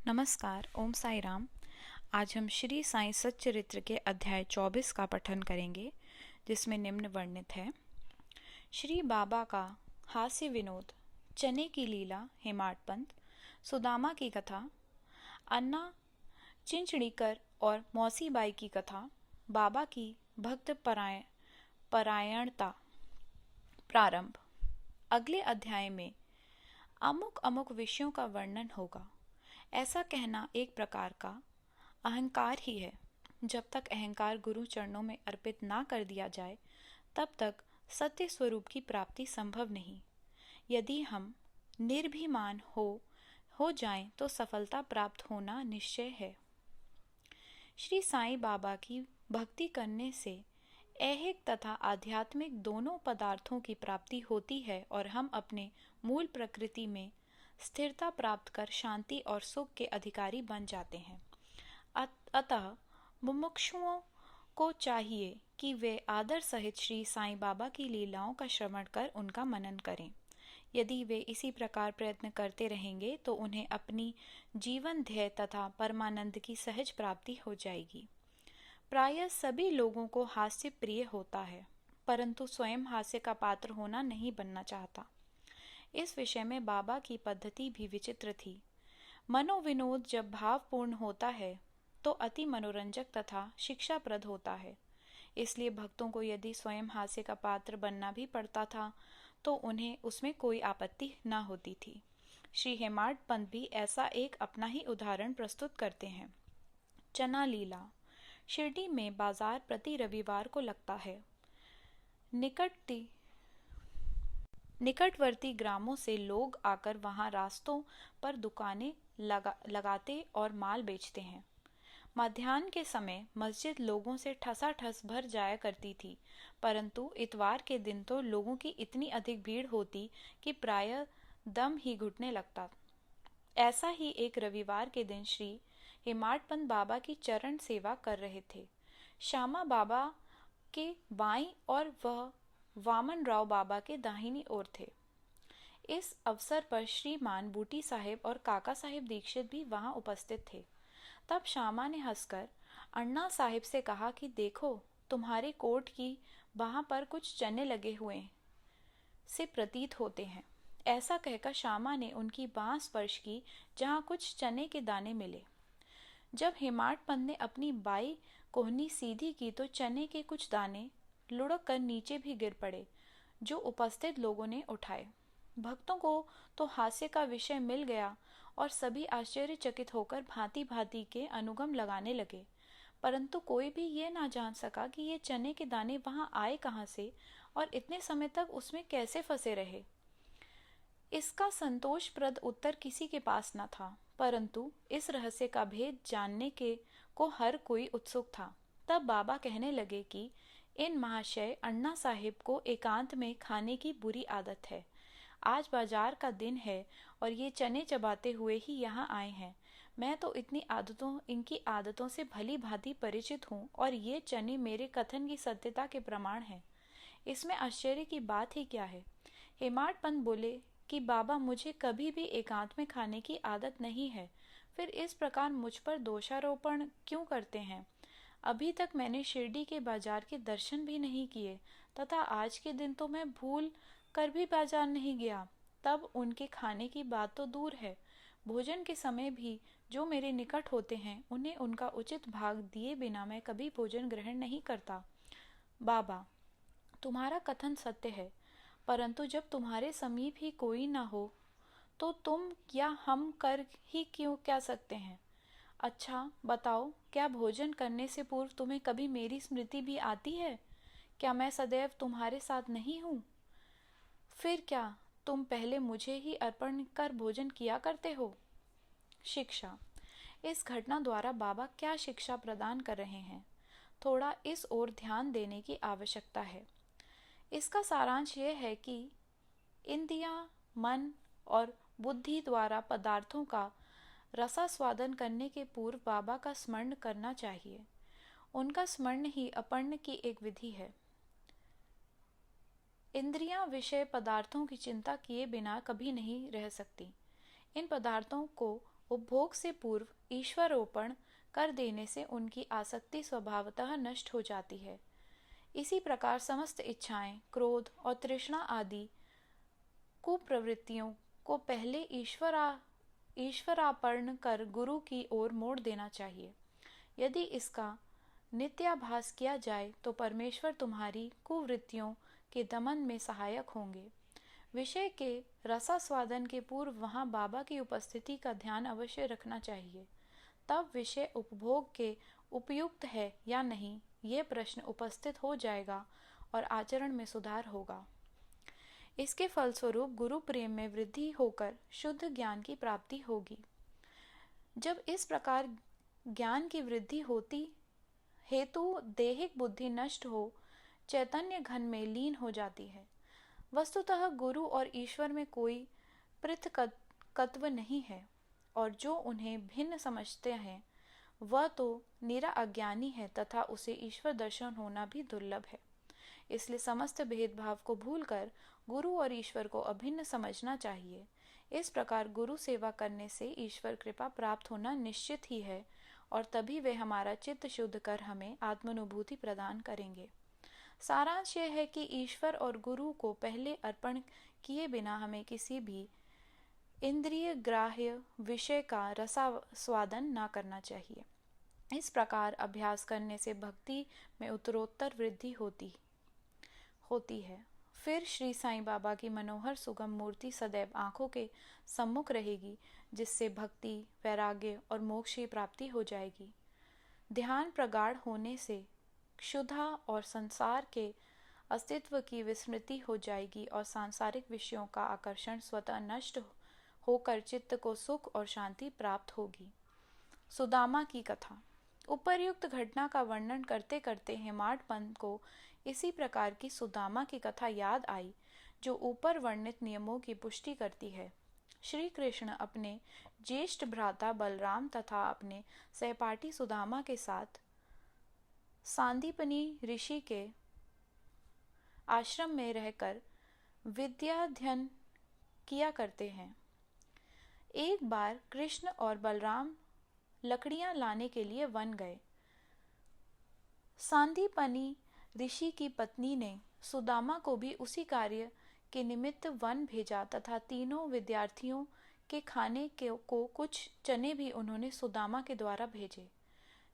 नमस्कार, ओम साई राम। आज हम श्री साईं सच्चरित्र के अध्याय 24 का पठन करेंगे, जिसमें निम्न वर्णित है। श्री बाबा का हास्य विनोद, चने की लीला, हेमाडपंत, सुदामा की कथा, अन्ना चिंचड़ीकर और मौसी बाई की कथा, बाबा की भक्त परायणता। प्रारंभ। अगले अध्याय में अमुक अमुक विषयों का वर्णन होगा। ऐसा कहना एक प्रकार का अहंकार ही है। जब तक अहंकार गुरु चरणों में अर्पित ना कर दिया जाए, तब तक सत्य स्वरूप की प्राप्ति संभव नहीं। यदि हम निर्भिमान हो जाएं, तो सफलता प्राप्त होना निश्चय है। श्री साईं बाबा की भक्ति करने से ऐहिक तथा आध्यात्मिक दोनों पदार्थों की प्राप्ति होती है और हम अपने मूल प्रकृति में स्थिरता प्राप्त कर शांति और सुख के अधिकारी बन जाते हैं। अतः मुमुक्षुओं को चाहिए कि वे आदर सहित श्री साईं बाबा की लीलाओं का श्रवण कर उनका मनन करें। यदि वे इसी प्रकार प्रयत्न करते रहेंगे तो उन्हें अपनी जीवन ध्येय तथा परमानंद की सहज प्राप्ति हो जाएगी। प्रायः सभी लोगों को हास्य प्रिय होता है, परंतु स्वयं हास्य का पात्र होना नहीं बनना चाहता। इस विषय में बाबा की पद्धति भी विचित्र थी। मनोविनोद जब भावपूर्ण होता है तो अति मनोरंजक तथा शिक्षाप्रद होता है। इसलिए भक्तों को यदि स्वयं हास्य का पात्र बनना भी पड़ता था तो उन्हें उसमें कोई आपत्ति न होती थी। श्री हेमाडपंत भी ऐसा एक अपना ही उदाहरण प्रस्तुत करते हैं। चना लीला। शिरडी में बाजार प्रति रविवार को लगता है। निकटवर्ती ग्रामों से लोग आकर वहां रास्तों पर दुकानें लगाते और माल बेचते हैं। मध्याह्न के समय मस्जिद लोगों से ठसाठस भर जाया करती थी, परंतु इतवार के दिन तो लोगों की इतनी अधिक भीड़ होती कि प्रायः दम ही घुटने लगता। ऐसा ही एक रविवार के दिन श्री हेमाडपंत बाबा की चरण सेवा कर रहे थे। श्यामा बाबा के बाईं और वह वामन राव बाबा के दाहिनी ओर थे। इस अवसर पर श्रीमान बूटी साहेब और काका साहेब दीक्षित भी वहां उपस्थित थे। तब श्यामा ने हंसकर अन्ना साहिब से कहा कि देखो, तुम्हारे कोट की बाह पर कुछ चने लगे हुए से प्रतीत होते हैं। ऐसा कहकर श्यामा ने उनकी बाह स्पर्श की, जहां कुछ चने के दाने मिले। जब हेमाडपंत ने अपनी बाई कोहनी सीधी की तो चने के कुछ दाने लुढ़क कर नीचे भी गिर पड़े, जो उपस्थित लोगों ने उठाए। भक्तों को तो हास्य का विषय मिल गया और सभी आश्चर्यचकित होकर भांति भांति के अनुगम लगाने लगे, परंतु कोई भी ये ना जान सका कि ये चने के दाने वहां आए कहाँ से और इतने समय तक उसमें कैसे फंसे रहे। इसका संतोषप्रद उत्तर किसी के पास न था, परंतु इस रहस्य का भेद जानने के को हर कोई उत्सुक था। तब बाबा कहने लगे कि इन महाशय अन्ना साहिब को एकांत में खाने की बुरी आदत है। आज बाजार का दिन है और ये चने चबाते हुए ही यहाँ आए हैं। मैं तो इनकी आदतों से भली भांति परिचित हूँ और ये चने मेरे कथन की सत्यता के प्रमाण हैं। इसमें आश्चर्य की बात ही क्या है। हेमाडपंत बोले कि बाबा, मुझे कभी भी एकांत में खाने की आदत नहीं है, फिर इस प्रकार मुझ पर दोषारोपण क्यों करते हैं। अभी तक मैंने शिरडी के बाजार के दर्शन भी नहीं किए तथा आज के दिन तो मैं भूल कर भी बाजार नहीं गया। तब उनके खाने की बात तो दूर है, भोजन के समय भी जो मेरे निकट होते हैं उन्हें उनका उचित भाग दिए बिना मैं कभी भोजन ग्रहण नहीं करता। बाबा, तुम्हारा कथन सत्य है, परंतु जब तुम्हारे समीप ही कोई न हो तो तुम या हम कर ही क्यों क्या सकते हैं। अच्छा बताओ, क्या भोजन करने से पूर्व तुम्हें कभी मेरी स्मृति भी आती है? क्या मैं सदैव तुम्हारे साथ नहीं हूँ? फिर क्या तुम पहले मुझे ही अर्पण कर भोजन किया करते हो? शिक्षा। इस घटना द्वारा बाबा क्या शिक्षा प्रदान कर रहे हैं, थोड़ा इस ओर ध्यान देने की आवश्यकता है। इसका सारांश यह है कि इंद्रियां, मन और बुद्धि द्वारा पदार्थों का रसास्वादन करने के पूर्व बाबा का स्मरण करना चाहिए। उनका स्मरण ही अपर्ण की एक विधि है। इंद्रियां विषय पदार्थों की चिंता किए बिना कभी नहीं रह सकती। इन पदार्थों को उपभोग से पूर्व ईश्वरोपण कर देने से उनकी आसक्ति स्वभावतः नष्ट हो जाती है। इसी प्रकार समस्त इच्छाएं, क्रोध और तृष्णा आदि कुप्रवृत्तियों को पहले ईश्वरार्पण कर गुरु की ओर मोड़ देना चाहिए। यदि इसका नित्याभास किया जाए तो परमेश्वर तुम्हारी कुवृत्तियों के दमन में सहायक होंगे। विषय के रसास्वादन के पूर्व वहाँ बाबा की उपस्थिति का ध्यान अवश्य रखना चाहिए। तब विषय उपभोग के उपयुक्त है या नहीं, ये प्रश्न उपस्थित हो जाएगा और आचरण में सुधार होगा। इसके फलस्वरूप गुरु प्रेम में वृद्धि होकर शुद्ध ज्ञान की प्राप्ति होगी। जब इस प्रकार ज्ञान की वृद्धि होती हेतु देहिक बुद्धि नष्ट हो चैतन्य घन में लीन हो जाती है। वस्तुतः गुरु और ईश्वर में कोई पृथकत्व नहीं है, और जो उन्हें भिन्न समझते हैं वह तो निरा अज्ञानी है तथा उसे ईश्वर दर्शन होना भी दुर्लभ है। इसलिए समस्त भेदभाव को भूलकर गुरु और ईश्वर को अभिन्न समझना चाहिए। इस प्रकार गुरु सेवा करने से ईश्वर कृपा प्राप्त होना निश्चित ही है, और तभी वे हमारा चित्त शुद्ध कर हमें आत्मानुभूति प्रदान करेंगे। सारांश यह है कि ईश्वर और गुरु को पहले अर्पण किए बिना हमें किसी भी इंद्रिय ग्राह्य विषय का रसास्वादन न करना चाहिए। इस प्रकार अभ्यास करने से भक्ति में उत्तरोत्तर वृद्धि होती है। फिर श्री साईं बाबा की मनोहर सुगम मूर्ति सदैव आंखों के सम्मुख रहेगी, जिससे भक्ति, वैराग्य और मोक्ष की प्राप्ति हो जाएगी। ध्यान प्रगाढ़ होने से क्षुधा और संसार के अस्तित्व की विस्मृति हो जाएगी और सांसारिक विषयों का आकर्षण स्वतः नष्ट होकर चित्त को सुख और शांति प्राप्त होगी। सुदामा की कथा। उपर्युक्त घटना का वर्णन करते करते हेमाड पंत को इसी प्रकार की सुदामा की कथा याद आई, जो ऊपर वर्णित नियमों की पुष्टि करती है। श्री कृष्ण अपने ज्येष्ठ भ्राता बलराम तथा अपने सहपाठी सुदामा के साथ सांदीपनी ऋषि के आश्रम में रहकर विद्याध्ययन किया करते हैं। एक बार कृष्ण और बलराम लकड़ियां लाने के लिए वन गए। सांदीपनी ऋषि की पत्नी ने सुदामा को भी उसी कार्य के निमित्त वन भेजा तथा तीनों विद्यार्थियों के खाने को कुछ चने भी उन्होंने सुदामा के द्वारा भेजे।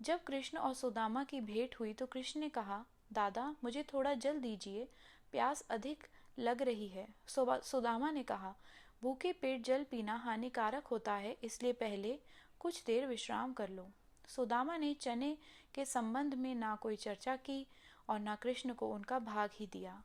जब कृष्ण और सुदामा की भेंट हुई तो कृष्ण ने कहा, दादा मुझे थोड़ा जल दीजिए, प्यास अधिक लग रही है। सुदामा ने कहा, भूखे पेट जल पीना हानिकारक होता है, इसलिए पहले कुछ देर विश्राम कर लो। सुदामा ने चने के संबंध में ना कोई चर्चा की और ना कृष्ण को उनका भाग ही दिया।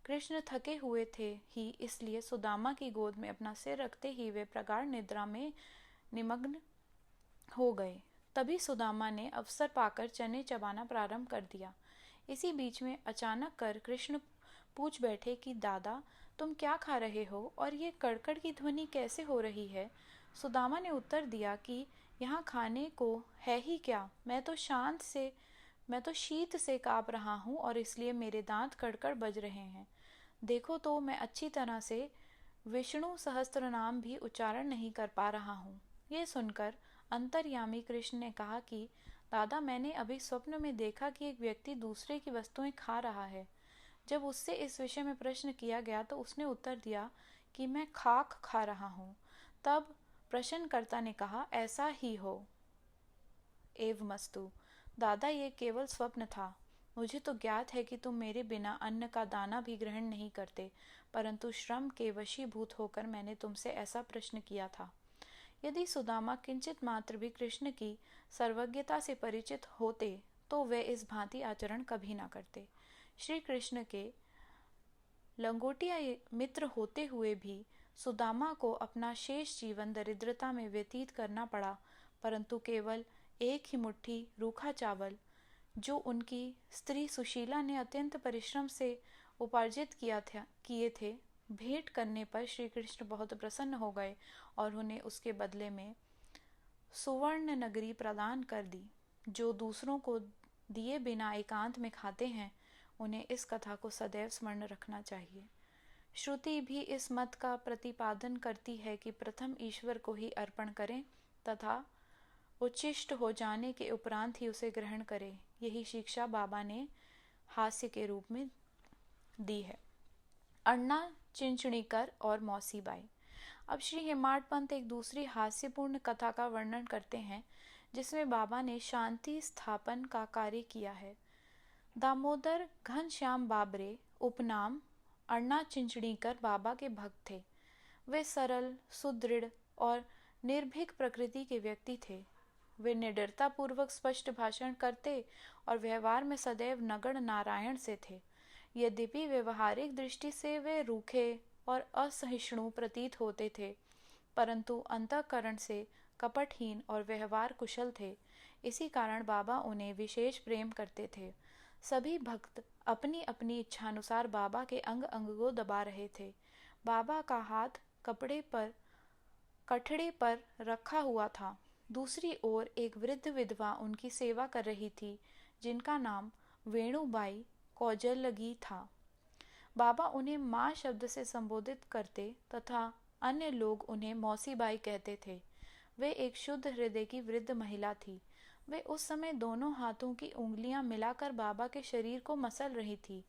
कृष्ण थके हुए थे ही, इसलिए सुदामा की गोद में अपना सिर रखते ही वे प्रगाढ़ निद्रा में निमग्न हो गए। तभी सुदामा ने अवसर पाकर चने चबाना प्रारंभ कर दिया। इसी बीच में अचानक कर कृष्ण पूछ बैठे कि दादा तुम क्या खा रहे हो और ये कड़कड़ की ध्वनि कैसे हो रही है। सुदामा ने उत्तर दिया कि यहाँ खाने को है ही क्या, मैं तो शीत से काँप रहा हूँ और इसलिए मेरे दांत कड़कड़ बज रहे हैं। देखो तो मैं अच्छी तरह से विष्णु सहस्त्र नाम भी उच्चारण नहीं कर पा रहा हूँ। ये सुनकर अंतर्यामी कृष्ण ने कहा कि दादा मैंने अभी स्वप्न में देखा कि एक व्यक्ति दूसरे की वस्तुएं खा रहा है। जब उससे इस विषय में प्रश्न किया गया तो उसने उत्तर दिया कि मैं खाक खा रहा हूँ। तब प्रश्नकर्ता ने कहा, ऐसा ही हो एवमस्तु। दादा ये केवल स्वप्न था। मुझे तो ज्ञात है कि तुम मेरे बिना अन्न का दाना भी ग्रहण नहीं करते, परंतु श्रम के वशीभूत होकर मैंने तुमसे ऐसा प्रश्न किया था। यदि सुदामा किंचित मात्र भी कृष्ण की सर्वज्ञता से परिचित होते तो वे इस भांति आचरण कभी न करते। श्री कृष्ण के लंगोटिया मित्र होते हुए भी सुदामा को अपना शेष जीवन दरिद्रता में व्यतीत करना पड़ा, परंतु केवल एक ही मुट्ठी रूखा चावल जो उनकी स्त्री सुशीला ने अत्यंत परिश्रम से उपार्जित किए थे, भेंट करने पर श्री कृष्ण बहुत प्रसन्न हो गए और उन्हें उसके बदले में सुवर्ण नगरी प्रदान कर दी। जो दूसरों को दिए बिना एकांत में खाते हैं, उन्हें इस कथा को सदैव स्मरण रखना चाहिए। श्रुति भी इस मत का प्रतिपादन करती है कि प्रथम ईश्वर को ही अर्पण करें, तथा उच्छिष्ट हो जाने के उपरांत ही उसे ग्रहण करे। यही शिक्षा बाबा ने हास्य के रूप में दी है। अण्णा चिंचणीकर और मौसीबाई। अब श्री हेमाड पंत एक दूसरी हास्यपूर्ण कथा का वर्णन करते हैं जिसमें बाबा ने शांति स्थापन का कार्य किया है। दामोदर घनश्याम बाबरे उपनाम अण्णा चिंचणीकर बाबा के भक्त थे। वे सरल, सुदृढ़ और निर्भीक प्रकृति के व्यक्ति थे। वे निडरता पूर्वक स्पष्ट भाषण करते और व्यवहार में सदैव नगण्य नारायण से थे। यद्यपि व्यवहारिक दृष्टि से वे रूखे और असहिष्णु प्रतीत होते थे, परंतु अंतःकरण से कपटहीन और व्यवहार कुशल थे। इसी कारण बाबा उन्हें विशेष प्रेम करते थे। सभी भक्त अपनी अपनी इच्छानुसार बाबा के अंग अंग को दबा रहे थे। बाबा का हाथ कठड़े पर रखा हुआ था। दूसरी ओर एक वृद्ध विधवा उनकी सेवा कर रही थी, जिनका नाम वेणुबाई कौजलगी था। बाबा उन्हें माँ शब्द से संबोधित करते तथा अन्य लोग उन्हें मौसीबाई कहते थे। वे एक शुद्ध हृदय की वृद्ध महिला थी। वे उस समय दोनों हाथों की उंगलियां मिलाकर बाबा के शरीर को मसल रही थी।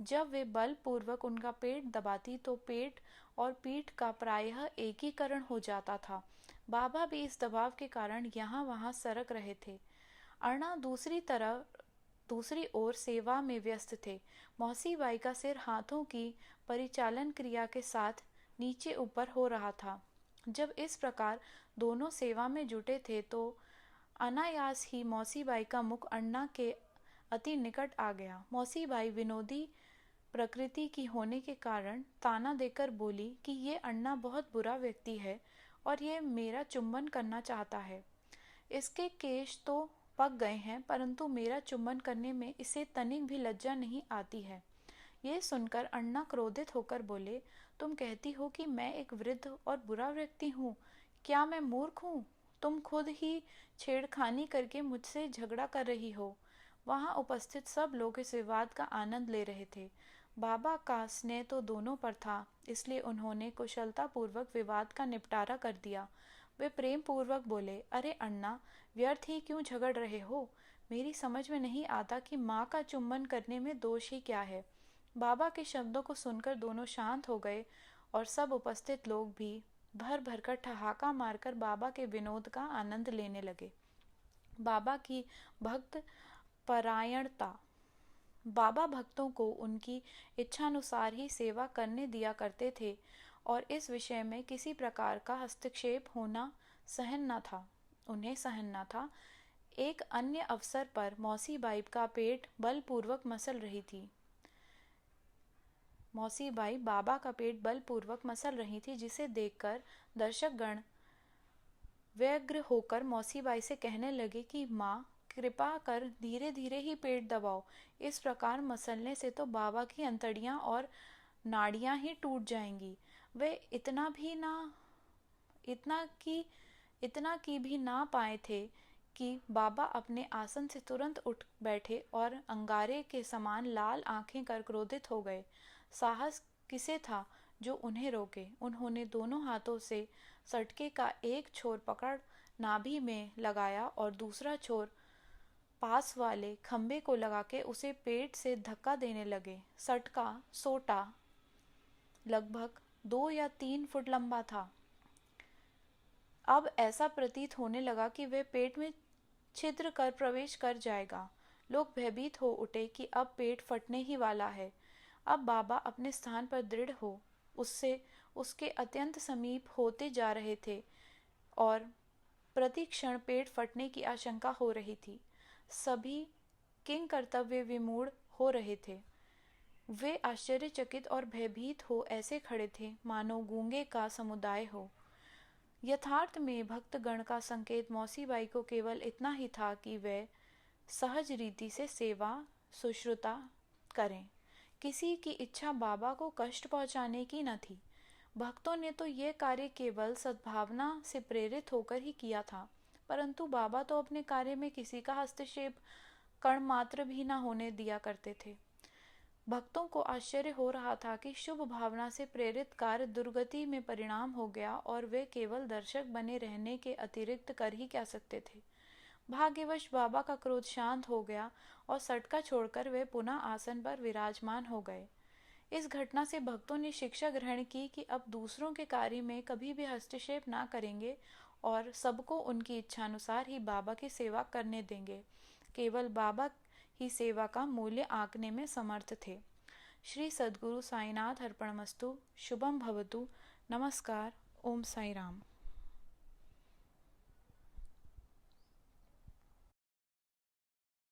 जब वे बलपूर्वक उनका पेट दबाती तो पेट और पीठ का प्रायः एकीकरण हो जाता था। बाबा भी इस दबाव के कारण यहाँ वहाँ सरक रहे थे। अण्णा दूसरी ओर सेवा में व्यस्त थे। मौसीबाई का सिर हाथों की परिचालन क्रिया के साथ नीचे ऊपर हो रहा था। जब इस प्रकार दोनों सेवा में जुटे थे तो अनायास ही मौसीबाई का मुख अण्णा के अति निकट आ गया। मौसीबाई विनोदी प्रकृति की होने के कारण ताना देकर बोली कि ये अण्णा बहुत बुरा व्यक्ति है और ये मेरा चुंबन करना चाहता है। इसके केश तो पक गए हैं, परंतु मेरा चुंबन करने में इसे तनिक भी लज्जा नहीं आती है। ये सुनकर अण्णा क्रोधित होकर बोले, तुम कहती हो कि मैं एक वृद्ध और बुरा व्यक्ति हूँ। क्या मैं मूर्ख हूँ? तुम खुद ही छेड़खानी करके मुझसे झगड़ा कर रही हो। वहाँ उपस्थित सब लोग इस विवाद का आनंद ले रहे थे। बाबा का स्नेह तो दोनों पर था, इसलिए उन्होंने कुशलतापूर्वक विवाद का निपटारा कर दिया। वे प्रेम पूर्वक बोले, अरे अण्णा, व्यर्थ ही क्यों झगड़ रहे हो? मेरी समझ में नहीं आता कि माँ का चुम्बन करने में दोष ही क्या है। बाबा के शब्दों को सुनकर दोनों शांत हो गए और सब उपस्थित लोग भी भर भर कर ठहाका मारकर बाबा के विनोद का आनंद लेने लगे। बाबा की भक्त परायणता। बाबा भक्तों को उनकी इच्छानुसार ही सेवा करने दिया करते थे और इस विषय में किसी प्रकार का हस्तक्षेप होना उन्हें सहन न था। एक अन्य अवसर पर मौसीबाई का पेट बलपूर्वक मसल रही थी। मौसीबाई बाबा का पेट बलपूर्वक मसल रही थी, जिसे देखकर दर्शकगण व्यग्र होकर मौसीबाई से कहने लगे कि माँ, कृपा कर धीरे धीरे ही पेट दबाओ। इस प्रकार मसलने से तो बाबा की अंतड़ियाँ और नाड़ियाँ ही टूट जाएंगी। वे इतना की भी ना पाए थे कि बाबा अपने आसन से तुरंत उठ बैठे और अंगारे के समान लाल आंखें कर क्रोधित हो गए। साहस किसे था जो उन्हें रोके? उन्होंने दोनों हाथों से सटके का एक छोर पकड़ नाभि में लगाया और दूसरा छोर पास वाले खंबे को लगा के उसे पेट से धक्का देने लगे। सोटा लगभग 2 या 3 फुट लंबा था। अब ऐसा प्रतीत होने लगा कि वह पेट में छिद्र कर प्रवेश कर जाएगा। लोग भयभीत हो उठे कि अब पेट फटने ही वाला है। अब बाबा अपने स्थान पर दृढ़ हो उसके अत्यंत समीप होते जा रहे थे और प्रति क्षण पेट फटने की आशंका हो रही थी। सभी किंग कर्तव्य विमूढ़ हो रहे थे। वे आश्चर्यचकित और भयभीत हो ऐसे खड़े थे मानो गूंगे का समुदाय हो। यथार्थ में भक्तगण का संकेत मौसीबाई को केवल इतना ही था कि वे सहज रीति से सेवा सुश्रुता करें। किसी की इच्छा बाबा को कष्ट पहुंचाने की न थी। भक्तों ने तो ये कार्य केवल सद्भावना से प्रेरित होकर ही किया था, परंतु बाबा तो अपने कार्य में किसी का हस्तक्षेप कण मात्र भी न होने दिया करते थे। भक्तों को आश्चर्य हो रहा था कि शुभ भावना से प्रेरित कार्य दुर्गति में परिणाम हो गया और वे केवल दर्शक बने रहने के अतिरिक्त कर ही क्या सकते थे। भाग्यवश बाबा का क्रोध शांत हो गया और सटका छोड़कर वे पुनः आसन पर विराजमान हो गए। इस घटना से भक्तों ने शिक्षा ग्रहण की कि अब दूसरों के कार्य में कभी भी हस्तक्षेप ना करेंगे और सबको उनकी इच्छानुसार ही बाबा की सेवा करने देंगे। केवल बाबा ही सेवा का मूल्य आंकने में समर्थ थे। श्री सद्गुरु साईनाथ अर्पणमस्तु। शुभम भवतु। नमस्कार। ओम साई राम।